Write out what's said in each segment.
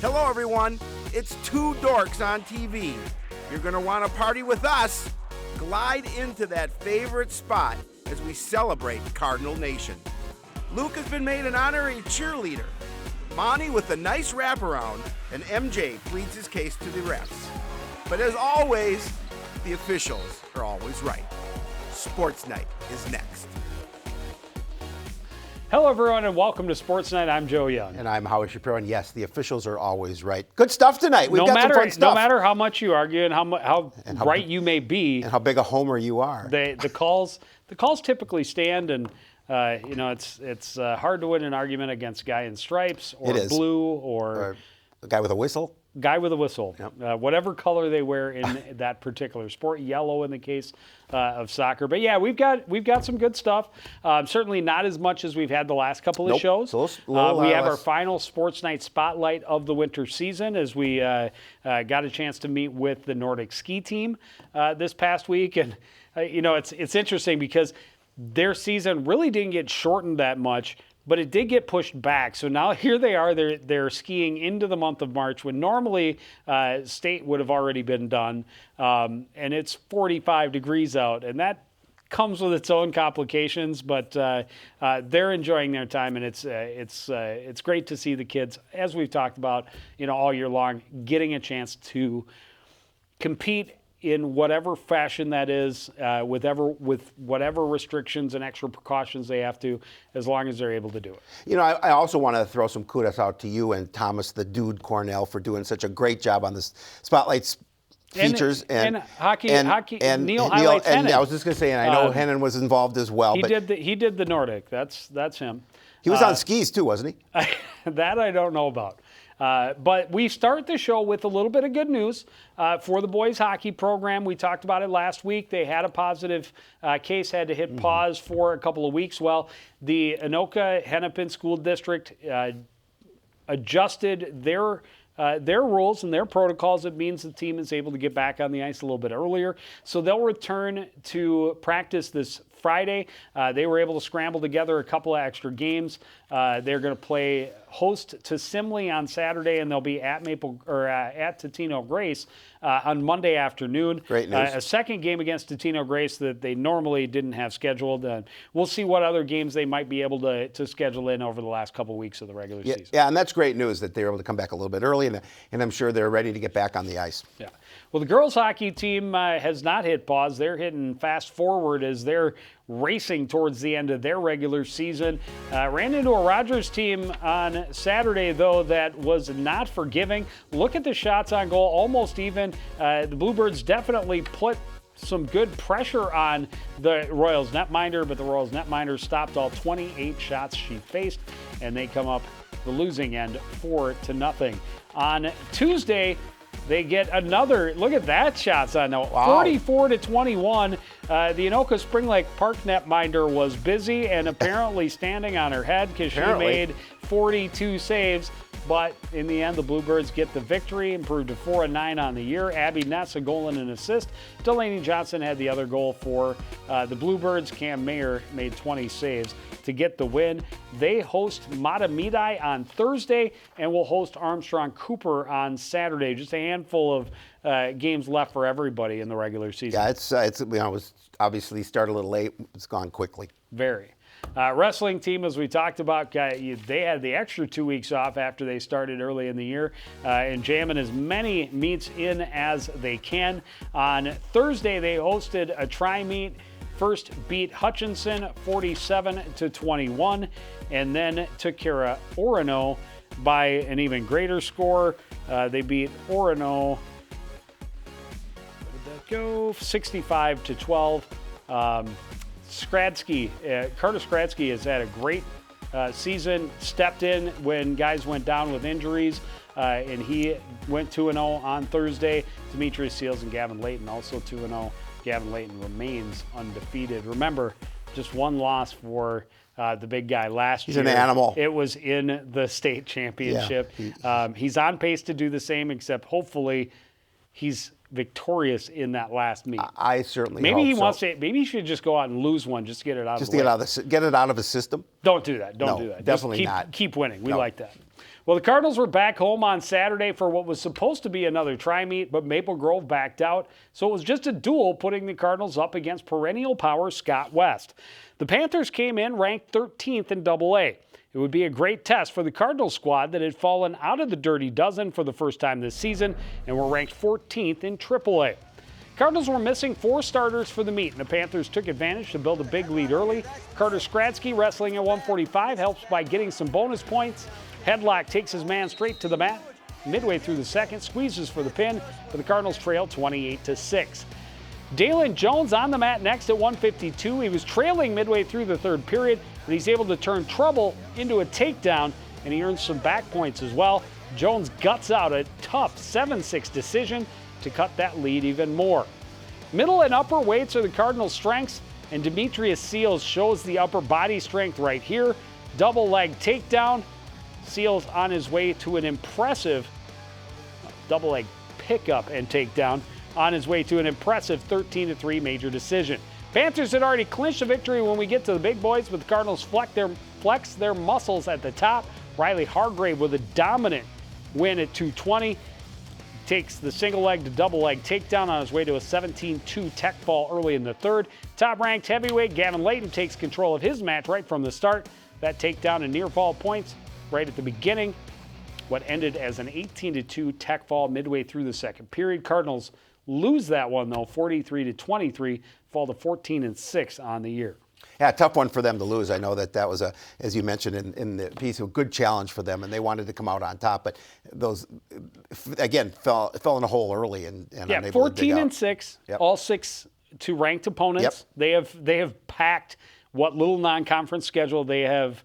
Hello, everyone. It's Two Dorks on TV. You're going to want to party with us. Glide into that favorite spot as we celebrate Cardinal Nation. Luke has been made an honorary cheerleader. Monty with a nice wraparound, and MJ pleads his case to the refs. But as always, the officials are always right. Sportsnight is next. Hello, everyone, and welcome to Sportsnight. I'm Joe Young. And I'm Howie Shapiro, and yes, the officials are always right. Good stuff tonight. We've got some fun stuff. No matter how much you argue and how right you may be. And how big a homer you are. The calls typically stand, and it's hard to win an argument against a guy in stripes or blue or a guy with a whistle. Guy with a whistle, yep. Whatever color they wear in that particular sport, yellow in the case of soccer. But yeah, we've got some good stuff. Certainly not as much as we've had the last couple of shows. We have our final Sports Night spotlight of the winter season as we got a chance to meet with the Nordic ski team this past week, and it's interesting because their season really didn't get shortened that much. But it did get pushed back. So now here they are. They're skiing into the month of March when normally state would have already been done. And it's 45 degrees out. And that comes with its own complications. But they're enjoying their time. And it's great to see the kids, as we've talked about, all year long, getting a chance to compete in whatever fashion that is, with whatever restrictions and extra precautions they have to, as long as they're able to do it. I also want to throw some kudos out to you and Thomas the Dude Cornell for doing such a great job on this Spotlight features and hockey and Neil highlights Hennon. And I was just going to say, and I know Hennon was involved as well. He did the Nordic. That's him. He was on skis too, wasn't he? That I don't know about. But we start the show with a little bit of good news for the boys hockey program. We talked about it last week. They had a positive case, had to hit pause for a couple of weeks. Well, the Anoka Hennepin School District adjusted their rules and their protocols. It means the team is able to get back on the ice a little bit earlier. So they'll return to practice this Friday. They were able to scramble together a couple of extra games. They're going to play host to Simley on Saturday, and they'll be at at Totino Grace on Monday afternoon. Great news. A second game against Totino Grace that they normally didn't have scheduled. We'll see what other games they might be able to schedule in over the last couple of weeks of the regular season. Yeah, and that's great news that they're able to come back a little bit early, and I'm sure they're ready to get back on the ice. Yeah. Well, the girls hockey team has not hit pause. They're hitting fast forward as they're racing towards the end of their regular season. Ran into a Rogers team on Saturday, though, that was not forgiving. Look at the shots on goal, almost even. The Bluebirds definitely put some good pressure on the Royals netminder, but the Royals netminder stopped all 28 shots she faced, and they come up the losing end 4-0. On Tuesday, they get another, look at that shots on now, 44-21. The Anoka Spring Lake Park netminder was busy and apparently standing on her head because she made 42 saves. But in the end, the Bluebirds get the victory, improved to 4-9 on the year. Abby Ness, a goal and an assist. Delaney Johnson had the other goal for the Bluebirds. Cam Mayer made 20 saves to get the win. They host Matamidi on Thursday and will host Armstrong Cooper on Saturday. Just a handful of games left for everybody in the regular season. Yeah, it was obviously started a little late. It's gone quickly. Very. Wrestling team, as we talked about, they had the extra 2 weeks off after they started early in the year and jamming as many meets in as they can. On Thursday, they hosted a tri-meet. First beat Hutchinson 47-21, and then took care of Orono by an even greater score. They beat Orono, where did that go? 65-12. Carter Skradsky has had a great season, stepped in when guys went down with injuries, and he went 2-0 on Thursday. Demetrius Seals and Gavin Layton also 2-0. Gavin Layton remains undefeated. Remember, just one loss for the big guy last year. He's an animal. It was in the state championship. Yeah. He's on pace to do the same, except hopefully he's victorious in that last meet. I certainly maybe hope he so. wants to. Maybe he should just go out and lose one just to get it out. Just of the to way. get it out of his system. Don't do that. Don't do that. Definitely just not. Keep winning. We like that. Well, the Cardinals were back home on Saturday for what was supposed to be another tri-meet, but Maple Grove backed out, so it was just a duel putting the Cardinals up against perennial power Scott West. The Panthers came in ranked 13th in AA. It would be a great test for the Cardinals squad that had fallen out of the Dirty Dozen for the first time this season and were ranked 14th in AAA. Cardinals were missing 4 starters for the meet, and the Panthers took advantage to build a big lead early. Carter Skradsky, wrestling at 145, helps by getting some bonus points. Headlock takes his man straight to the mat. Midway through the second, squeezes for the pin, but the Cardinals trail 28-6. Dalen Jones on the mat next at 152. He was trailing midway through the third period, but he's able to turn trouble into a takedown, and he earns some back points as well. Jones guts out a tough 7-6 decision to cut that lead even more. Middle and upper weights are the Cardinals' strengths, and Demetrius Seals shows the upper body strength right here. Double leg takedown. Seals on his way to an impressive double leg pickup and takedown, on his way to an impressive 13-3 major decision. Panthers had already clinched a victory when we get to the big boys, but the Cardinals flex their muscles at the top. Riley Hargrave with a dominant win at 220. Takes the single leg to double leg takedown on his way to a 17-2 tech fall early in the third. Top-ranked heavyweight Gavin Layton takes control of his match right from the start. That takedown and near fall points right at the beginning. What ended as an 18-2 tech fall midway through the second period. Cardinals lose that one though, 43-23, fall to 14-6 on the year. Yeah, tough one for them to lose. I know that was as you mentioned in the piece, a good challenge for them, and they wanted to come out on top. But those, again, fell in a hole early and unable to dig out. 14-6, all 6 to ranked opponents. Yep. They have packed what little non-conference schedule they have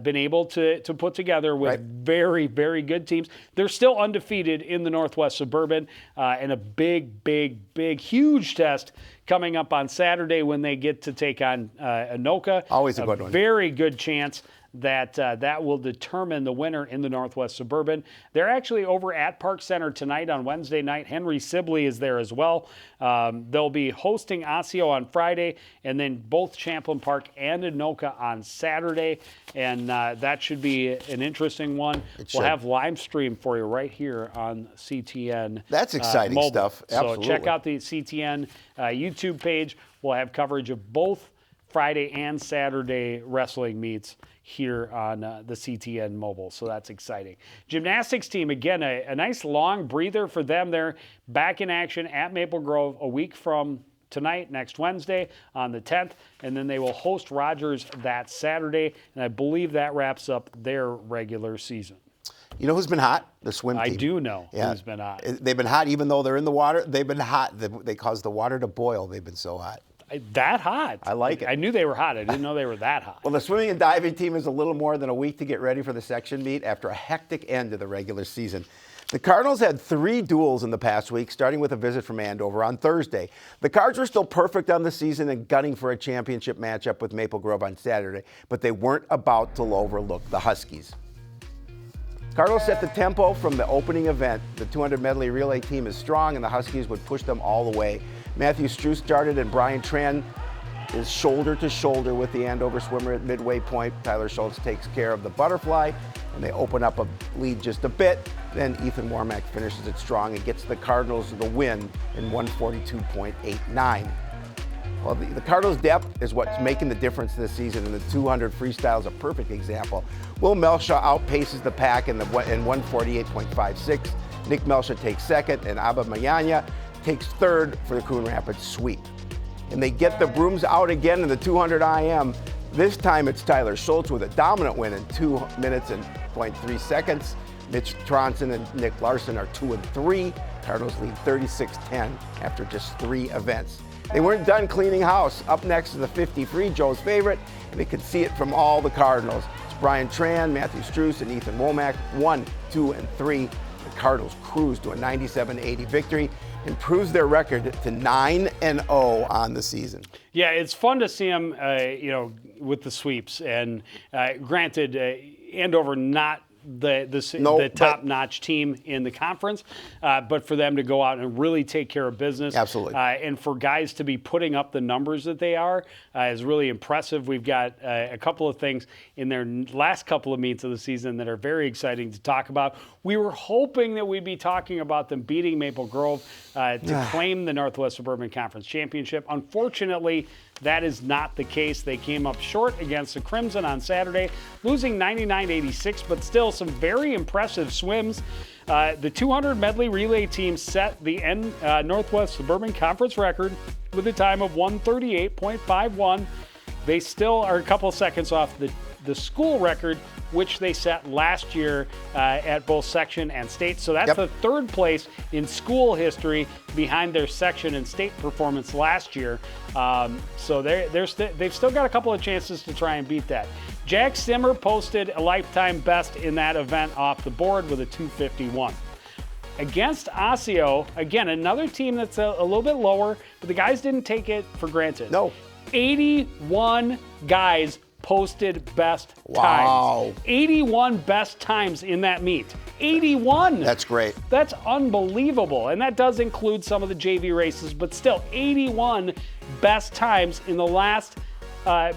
been able to put together with very, very good teams. They're still undefeated in the Northwest Suburban, and a big, huge test coming up on Saturday when they get to take on Anoka. Always a good one. Very good chance that will determine the winner in the Northwest Suburban. They're actually over at Park Center tonight on Wednesday night. Henry Sibley is there as well. They'll be hosting Osseo on Friday, and then both Champlin Park and Anoka on Saturday, and that should be an interesting one. We'll have live stream for you right here on CTN. That's exciting mobile stuff. Absolutely. So check out the CTN YouTube page. We'll have coverage of both Friday and Saturday wrestling meets here on the CTN mobile, so that's exciting. Gymnastics team, again, a nice long breather for them. They're back in action at Maple Grove a week from tonight, next Wednesday on the 10th, and then they will host Rogers that Saturday, and I believe that wraps up their regular season. You know who's been hot? The swim team. I do know who's been hot. They've been hot even though they're in the water. They've been hot. They cause the water to boil. They've been so hot. That hot? I like it. I knew they were hot. I didn't know they were that hot. Well, the swimming and diving team is a little more than a week to get ready for the section meet after a hectic end to the regular season. The Cardinals had 3 duels in the past week, starting with a visit from Andover on Thursday. The Cards were still perfect on the season and gunning for a championship matchup with Maple Grove on Saturday, but they weren't about to overlook the Huskies. Cardinals set the tempo from the opening event. The 200 medley relay team is strong, and the Huskies would push them all the way. Matthew Struess started, and Brian Tran is shoulder to shoulder with the Andover swimmer at midway point. Tyler Schultz takes care of the butterfly, and they open up a lead just a bit. Then Ethan Warmack finishes it strong and gets the Cardinals the win in 142.89. Well, the Cardinals' depth is what's making the difference this season, and the 200 freestyle is a perfect example. Will Melshaw outpaces the pack in 148.56. Nick Melshaw takes second, and Abba Mayanya takes third for the Coon Rapids sweep. And they get the brooms out again in the 200 IM. This time it's Tyler Schultz with a dominant win in 2 minutes and 0.3 seconds. Mitch Tronson and Nick Larson are 2 and 3. Cardinals lead 36-10 after just 3 events. They weren't done cleaning house. Up next is the 50 free, Joe's favorite, and they could see it from all the Cardinals. It's Brian Tran, Matthew Struess, and Ethan Womack, 1, 2, and 3. The Cardinals cruise to a 97-80 victory and proves their record to 9-0 on the season. Yeah, it's fun to see them, with the sweeps. And granted, Andover not the top-notch team in the conference, but for them to go out and really take care of business. Absolutely. And for guys to be putting up the numbers that they are is really impressive. We've got a couple of things in their last couple of meets of the season that are very exciting to talk about. We were hoping that we'd be talking about them beating Maple Grove to claim the Northwest Suburban Conference Championship. Unfortunately, that is not the case. They came up short against the Crimson on Saturday, losing 99-86, but still some very impressive swims. The 200 medley relay team set the Northwest Suburban Conference record with a time of 1:38.51. They still are a couple seconds off the school record, which they set last year at both section and state. So that's the third place in school history behind their section and state performance last year. So they've still got a couple of chances to try and beat that. Jack Simmer posted a lifetime best in that event off the board with a 2:51. Against Osseo, again, another team that's a little bit lower, but the guys didn't take it for granted. No. 81 guys posted best times. 81 best times in that meet. 81! That's great. That's unbelievable. And that does include some of the JV races, but still 81 best times in the last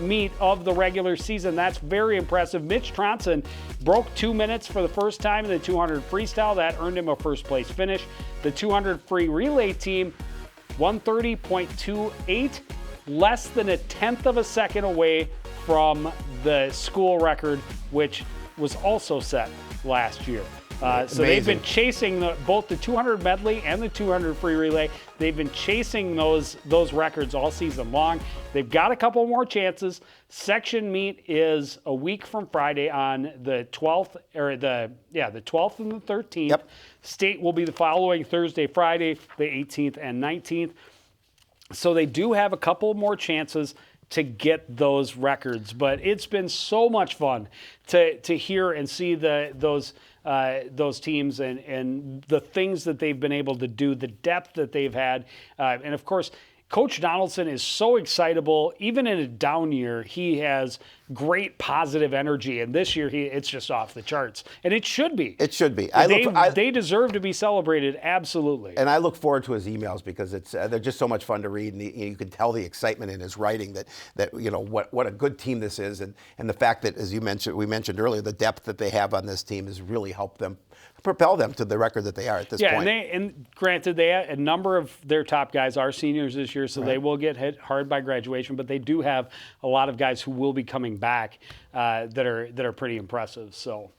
meet of the regular season. That's very impressive. Mitch Tronson broke 2 minutes for the first time in the 200 freestyle. That earned him a first place finish. The 200 free relay team, 1:30.28, less than a tenth of a second away from the school record, which was also set last year. So they've been chasing both the 200 medley and the 200 free relay. They've been chasing those records all season long. They've got a couple more chances. Section meet is a week from Friday on the 12th, or the 12th and the 13th. Yep. State will be the following Thursday, Friday, the 18th and 19th. So they do have a couple more chances to get those records, but it's been so much fun to hear and see those teams and the things that they've been able to do, the depth that they've had, and of course, Coach Donaldson is so excitable. Even in a down year, he has great positive energy, and this year it's just off the charts. And it should be. It should be. They deserve to be celebrated, absolutely. And I look forward to his emails because they're just so much fun to read, and you can tell the excitement in his writing that what a good team this is, and the fact that, as we mentioned earlier, the depth that they have on this team has really helped them propel them to the record that they are at this point. Yeah, and granted, a number of their top guys are seniors this year, so they will get hit hard by graduation, but they do have a lot of guys who will be coming back that are pretty impressive. So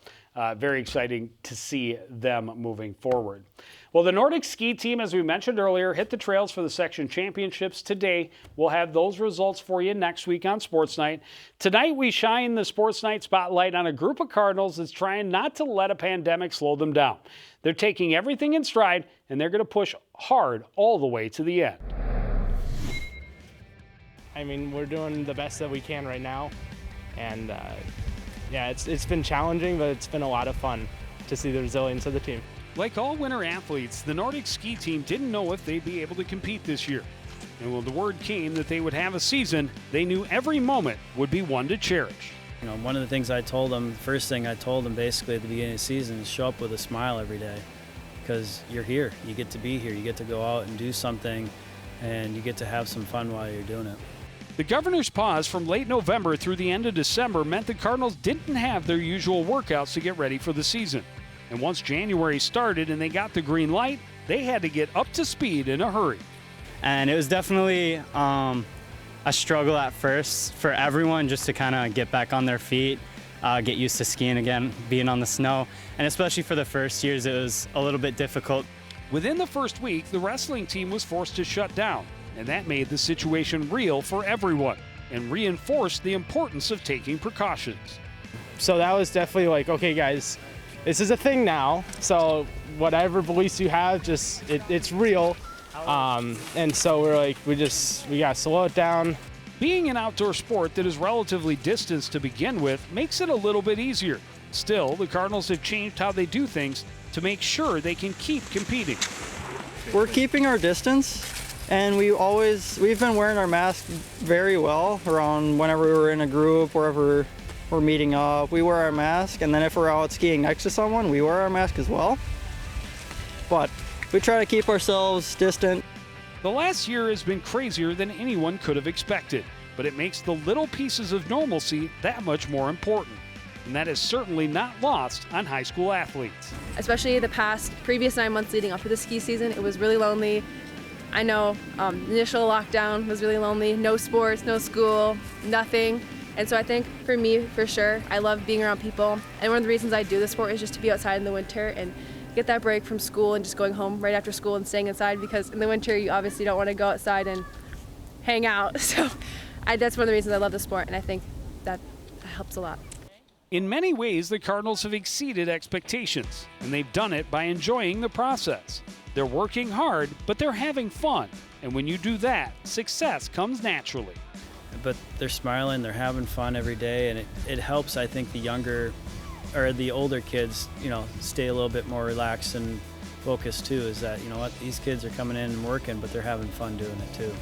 very exciting to see them moving forward. Well, the Nordic ski team, as we mentioned earlier, hit the trails for the section championships today. We'll have those results for you next week on Sports Night. Tonight, we shine the Sports Night spotlight on a group of Cardinals that's trying not to let a pandemic slow them down. They're taking everything in stride, and they're going to push hard all the way to the end. I mean, we're doing the best that we can right now, and it's been challenging, but it's been a lot of fun to see the resilience of the team. Like all winter athletes, the Nordic ski team didn't know if they'd be able to compete this year. And when the word came that they would have a season, they knew every moment would be one to cherish. One of the things I told them, the first thing I told them basically at the beginning of the season is show up with a smile every day, because you're here, you get to be here, you get to go out and do something, and you get to have some fun while you're doing it. The governor's pause from late November through the end of December meant the Cardinals didn't have their usual workouts to get ready for the season. And once January started and they got the green light, they had to get up to speed in a hurry. And it was definitely a struggle at first for everyone just to kind of get back on their feet, get used to skiing again, being on the snow. And especially for the first years, it was a little bit difficult. Within the first week, the wrestling team was forced to shut down, and that made the situation real for everyone and reinforced the importance of taking precautions. So that was definitely like, okay, guys, this is a thing now, so whatever beliefs you have, it's real. And so we're like, we gotta slow it down. Being an outdoor sport that is relatively distanced to begin with makes it a little bit easier. Still, the Cardinals have changed how they do things to make sure they can keep competing. We're keeping our distance, and we've been wearing our mask very well around whenever we're in a group, wherever we're meeting up, we wear our mask, and then if we're out skiing next to someone, we wear our mask as well. But we try to keep ourselves distant. The last year has been crazier than anyone could have expected, but it makes the little pieces of normalcy that much more important. And that is certainly not lost on high school athletes. Especially the previous 9 months leading up to the ski season, it was really lonely. I know the initial lockdown was really lonely. No sports, no school, nothing. And so I think for me, for sure, I love being around people. And one of the reasons I do the sport is just to be outside in the winter and get that break from school and just going home right after school and staying inside, because in the winter you obviously don't want to go outside and hang out. So that's one of the reasons I love the sport, and I think that helps a lot. In many ways, the Cardinals have exceeded expectations, and they've done it by enjoying the process. They're working hard, but they're having fun. And when you do that, success comes naturally. But they're smiling, they're having fun every day, and it helps, I think, the older kids, stay a little bit more relaxed and focused too, is that, these kids are coming in and working, but they're having fun doing it too.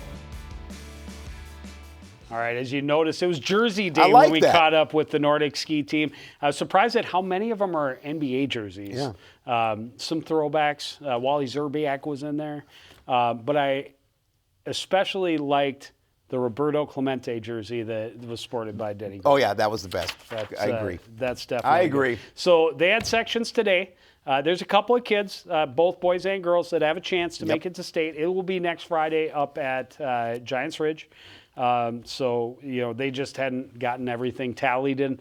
All right, as you noticed, it was Jersey Day when we caught up with the Nordic ski team. I was surprised at how many of them are NBA jerseys. Yeah. Some throwbacks. Wally Zerbiak was in there. But I especially liked the Roberto Clemente jersey that was sported by Denny. Oh, yeah, that was the best. I agree. That's definitely I agree. Good. So they had sections today. There's a couple of kids, both boys and girls, that have a chance to make it to state. It will be next Friday up at Giants Ridge. So, they just hadn't gotten everything tallied in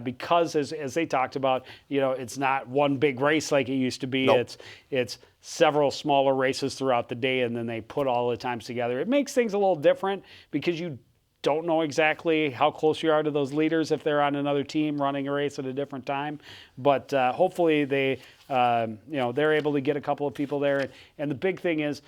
because, as they talked about, it's not one big race like it used to be. Nope. It's several smaller races throughout the day, and then they put all the times together. It makes things a little different because you don't know exactly how close you are to those leaders if they're on another team running a race at a different time. But hopefully they're able to get a couple of people there. And the big thing is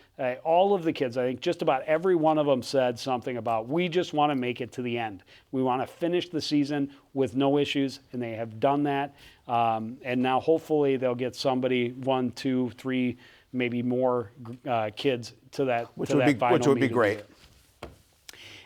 all of the kids, I think just about every one of them said something about, we just want to make it to the end. We want to finish the season with no issues, and they have done that. And now hopefully they'll get somebody, 1, 2, 3, maybe more kids to that final which would be meeting. great.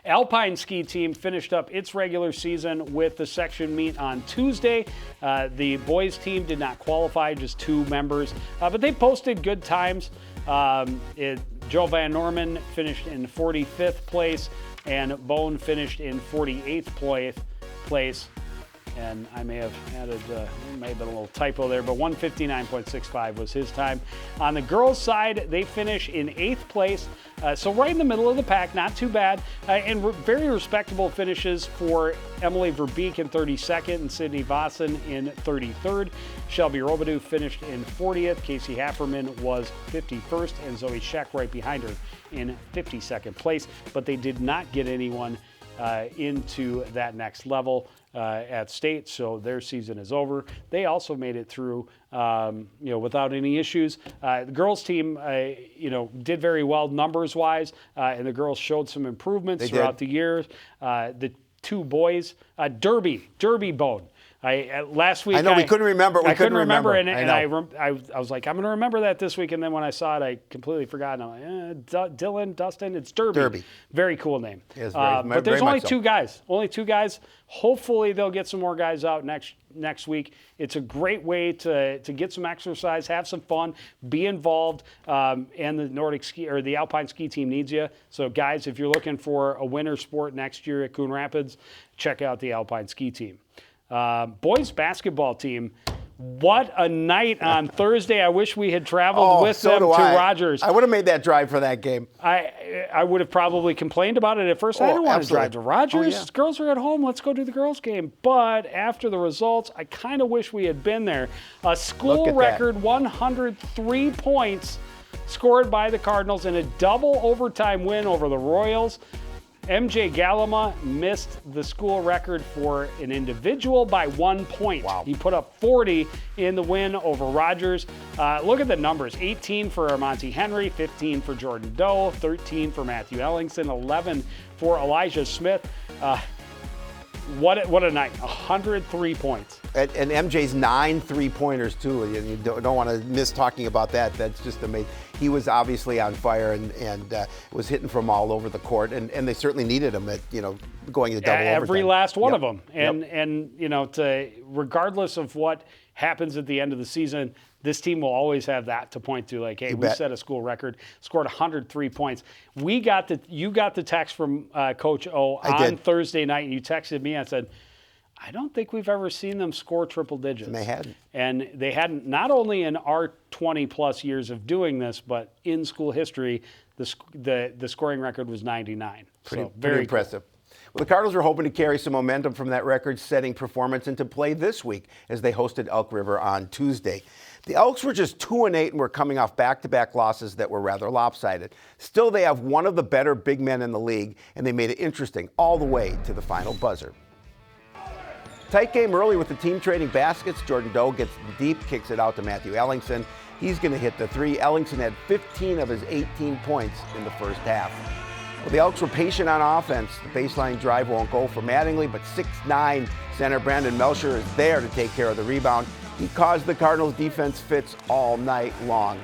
Alpine ski team finished up its regular season with the section meet on Tuesday. The boys team did not qualify, just 2 members, but they posted good times. Joe Van Norman finished in 45th place, and Bone finished in 48th place. And I may have added, may have been a little typo there, but 159.65 was his time. On the girls' side, they finish in 8th place, so right in the middle of the pack, not too bad. And very respectable finishes for Emily Verbeek in 32nd and Sydney Vossen in 33rd. Shelby Robidoux finished in 40th. Casey Hafferman was 51st, and Zoe Scheck right behind her in 52nd place. But they did not get anyone into that next level at state, so their season is over. They also made it through, without any issues. The girls team, did very well numbers-wise, and the girls showed some improvements throughout the year. The 2 boys, Derby Bone. Last week I know we couldn't remember. I couldn't remember, and I was like, I'm going to remember that this week. And then when I saw it, I completely forgot. And I'm like, Dylan, Dustin, it's Derby. Very cool name. Yes, but there's only 2 guys. Only 2 guys. Hopefully they'll get some more guys out next week. It's a great way to get some exercise, have some fun, be involved, and the Nordic ski or the Alpine ski team needs you. So guys, if you're looking for a winter sport next year at Coon Rapids, check out the Alpine ski team. Boys basketball team, what a night on Thursday. I wish we had traveled with them to Rogers. I would have made that drive for that game. I would have probably complained about it at first. I don't want to drive to Rogers. Girls are at home. Let's go do the girls game. But after the results, I kind of wish we had been there. A school record 103 points scored by the Cardinals in a double overtime win over the Royals. MJ Galama missed the school record for an individual by 1 point. Wow. He put up 40 in the win over Rogers. Look at the numbers. 18 for Armonte Henry, 15 for Jordan Doe, 13 for Matthew Ellingson, 11 for Elijah Smith. What a night. 103 points. And MJ's 9 3-pointers, too. And you don't want to miss talking about that. That's just amazing. He was obviously on fire and was hitting from all over the court. And they certainly needed him at, going to double overtime. Every last one of them. And regardless of what happens at the end of the season, this team will always have that to point to. Like, hey, we set a school record, scored 103 points. You got the text from Coach O on Thursday night, and you texted me and said, I don't think we've ever seen them score triple digits. And they hadn't. And they hadn't, not only in our 20-plus years of doing this, but in school history, the scoring record was 99. Pretty impressive. Cool. Well, the Cardinals are hoping to carry some momentum from that record-setting performance into play this week as they hosted Elk River on Tuesday. The Elks were just 2-8 and were coming off back-to-back losses that were rather lopsided. Still, they have one of the better big men in the league, and they made it interesting all the way to the final buzzer. Tight game early with the team trading baskets. Jordan Doe gets deep, kicks it out to Matthew Ellingson. He's going to hit the three. Ellingson had 15 of his 18 points in the first half. Well, the Elks were patient on offense. The baseline drive won't go for Mattingly, but 6'9" center Brandon Melcher is there to take care of the rebound. He caused the Cardinals' defense fits all night long.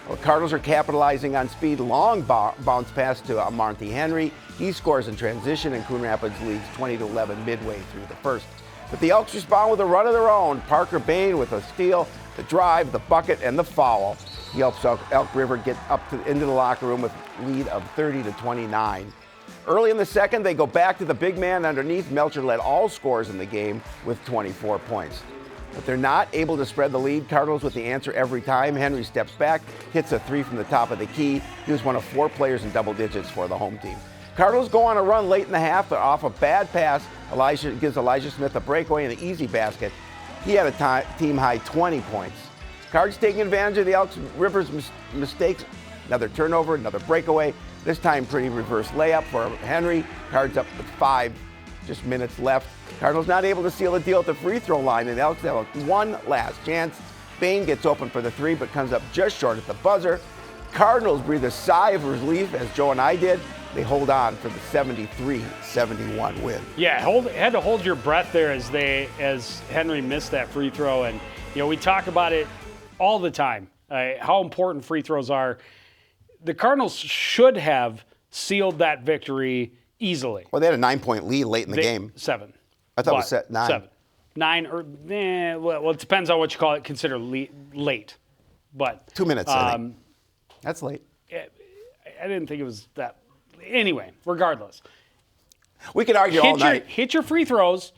Well, the Cardinals are capitalizing on speed. Long bounce pass to Amartey Henry. He scores in transition, and Coon Rapids leads 20-11 midway through the first. But the Elks respond with a run of their own. Parker Bain with a steal, the drive, the bucket, and the foul. He helps Elk River get into the locker room with a lead of 30-29. Early in the second, they go back to the big man underneath. Melcher led all scorers in the game with 24 points. But they're not able to spread the lead. Cardinals with the answer every time. Henry steps back, hits a three from the top of the key. He was one of 4 players in double digits for the home team. Cardinals go on a run late in the half, but off a bad pass, gives Elijah Smith a breakaway and an easy basket. He had a team-high 20 points. Cards taking advantage of the Elk River's mistakes. Another turnover, another breakaway. This time pretty reverse layup for Henry. Cards up with 5 just minutes left. Cardinals not able to seal the deal at the free throw line, and the Elks have one last chance. Bain gets open for the 3, but comes up just short at the buzzer. Cardinals breathe a sigh of relief, as Joe and I did. They hold on for the 73-71 win. Yeah, had to hold your breath there as Henry missed that free throw. And, we talk about it all the time, how important free throws are. The Cardinals should have sealed that victory easily. Well, they had a 9-point lead late in the game. 7. I thought it was set 9. 7. 9 or, well, it depends on what you call it, consider late. But 2 minutes, I think. That's late. I didn't think it was that. Anyway, regardless. We could argue all night. Hit your free throws,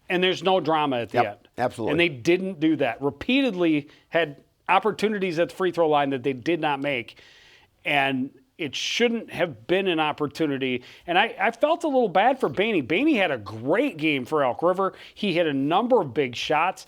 and there's no drama at the end. Absolutely. And they didn't do that. Repeatedly had opportunities at the free throw line that they did not make. And it shouldn't have been an opportunity. And I felt a little bad for Bainey. Bainey had a great game for Elk River. He hit a number of big shots.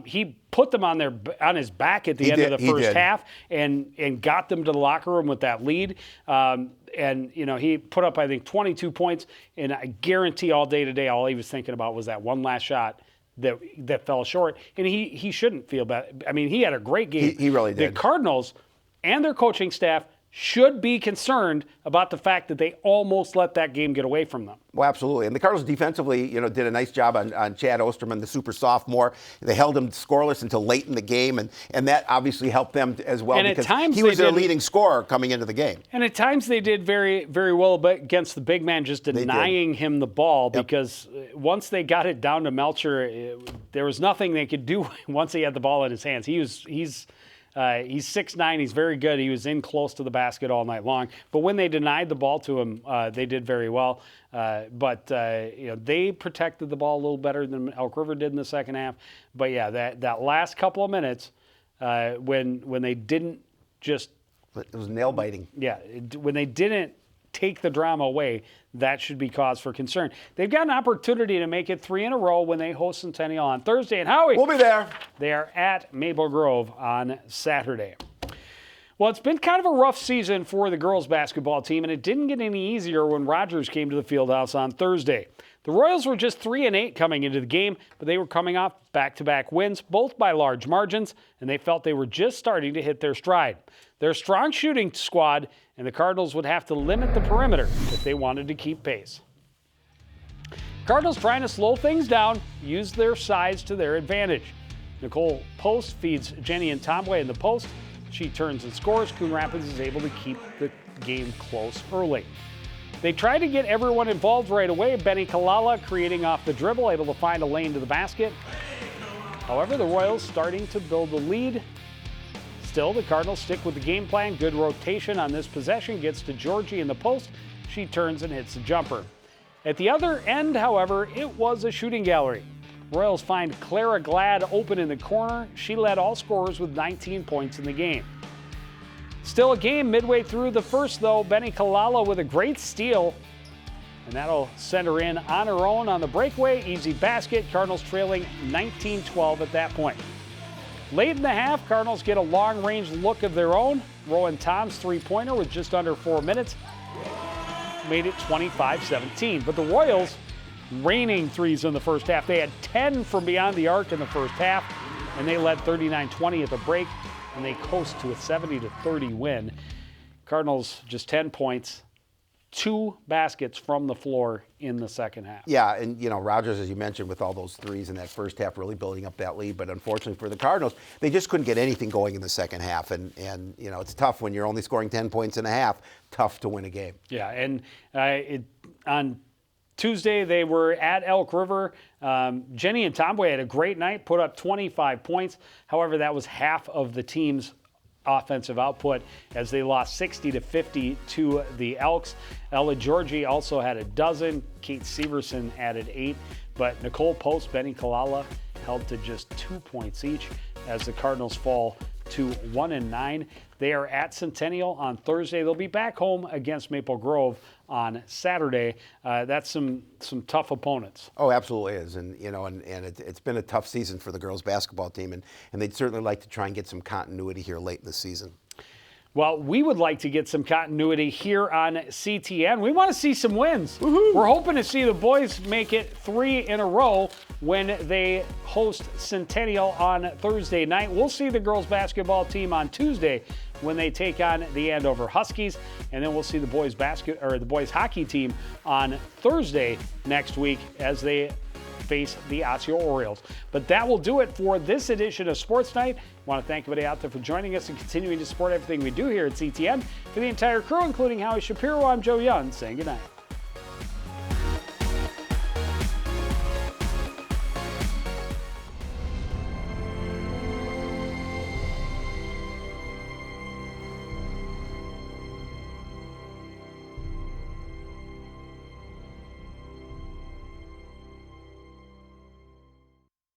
He put them on his back at the end of the first half and got them to the locker room with that lead. And he put up, I think, 22 points. And I guarantee all day today, all he was thinking about was that one last shot that fell short. And he shouldn't feel bad. I mean, he had a great game. He really did. The Cardinals and their coaching staff should be concerned about the fact that they almost let that game get away from them. Well, absolutely. And the Cardinals defensively, did a nice job on Chad Osterman, the super sophomore. They held him scoreless until late in the game, and that obviously helped them as well, because he was their leading scorer coming into the game. And at times they did very, very well against the big man, just denying him the ball, because once they got it down to Melcher, there was nothing they could do once he had the ball in his hands. He's 6'9", he's very good. He was in close to the basket all night long. But when they denied the ball to him, they did very well. But they protected the ball a little better than Elk River did in the second half. But yeah, that last couple of minutes, when they didn't just... It was nail-biting. Yeah, when they didn't take the drama away, that should be cause for concern. They've got an opportunity to make it 3 in a row when they host Centennial on Thursday. And Howie, we'll be there. They are at Maple Grove on Saturday. Well, it's been kind of a rough season for the girls basketball team, and it didn't get any easier when Rogers came to the Fieldhouse on Thursday. The Royals were just 3-8 coming into the game, but they were coming off back-to-back wins, both by large margins, and they felt they were just starting to hit their stride. They're a strong shooting squad, and the Cardinals would have to limit the perimeter if they wanted to keep pace. Cardinals trying to slow things down, use their size to their advantage. Nicole Post feeds Jenny and Tomway in the post. She turns and scores. Coon Rapids is able to keep the game close early. They try to get everyone involved right away. Benny Kalala creating off the dribble, able to find a lane to the basket. However, the Royals starting to build the lead. Still, the Cardinals stick with the game plan. Good rotation on this possession. Gets to Georgie in the post. She turns and hits the jumper. At the other end, however, it was a shooting gallery. Royals find Clara Glad open in the corner. She led all scorers with 19 points in the game. Still a game midway through the first, though. Benny Kalala with a great steal, and that'll send her in on her own on the breakaway. Easy basket. Cardinals trailing 19-12 at that point. Late in the half, Cardinals get a long-range look of their own. Rowan Tom's three-pointer with just under 4 minutes made it 25-17. But the Royals raining threes in the first half. They had 10 from beyond the arc in the first half, and they led 39-20 at the break, and they coast to a 70-30 win. Cardinals just 10 points, 2 baskets from the floor in the second half. Yeah, and Rogers, as you mentioned, with all those threes in that first half, really building up that lead. But unfortunately for the Cardinals, they just couldn't get anything going in the second half. And it's tough when you're only scoring 10 points in a half. Tough to win a game. Yeah, and on Tuesday, they were at Elk River. Jenny and Tomboy had a great night, put up 25 points. However, that was half of the team's offensive output as they lost 60-50 to the Elks. Ella Georgie also had a dozen. Kate Severson added 8. But Nicole Post, Benny Kalala held to just 2 points each as the Cardinals fall to 1-9. They are at Centennial on Thursday. They'll be back home against Maple Grove on Saturday. That's some tough opponents. Oh, absolutely is, and it's been a tough season for the girls basketball team, and they'd certainly like to try and get some continuity here late in the season. Well, we would like to get some continuity here on CTN. We want to see some wins. Woo-hoo. We're hoping to see the boys make it 3 in a row when they host Centennial on Thursday night. We'll see the girls basketball team on Tuesday when they take on the Andover Huskies, and then we'll see the boys hockey team on Thursday next week as they face the Osseo Orioles. But that will do it for this edition of Sports Night. I want to thank everybody out there for joining us and continuing to support everything we do here at CTN. For the entire crew, including Howie Shapiro, I'm Joe Young, saying goodnight.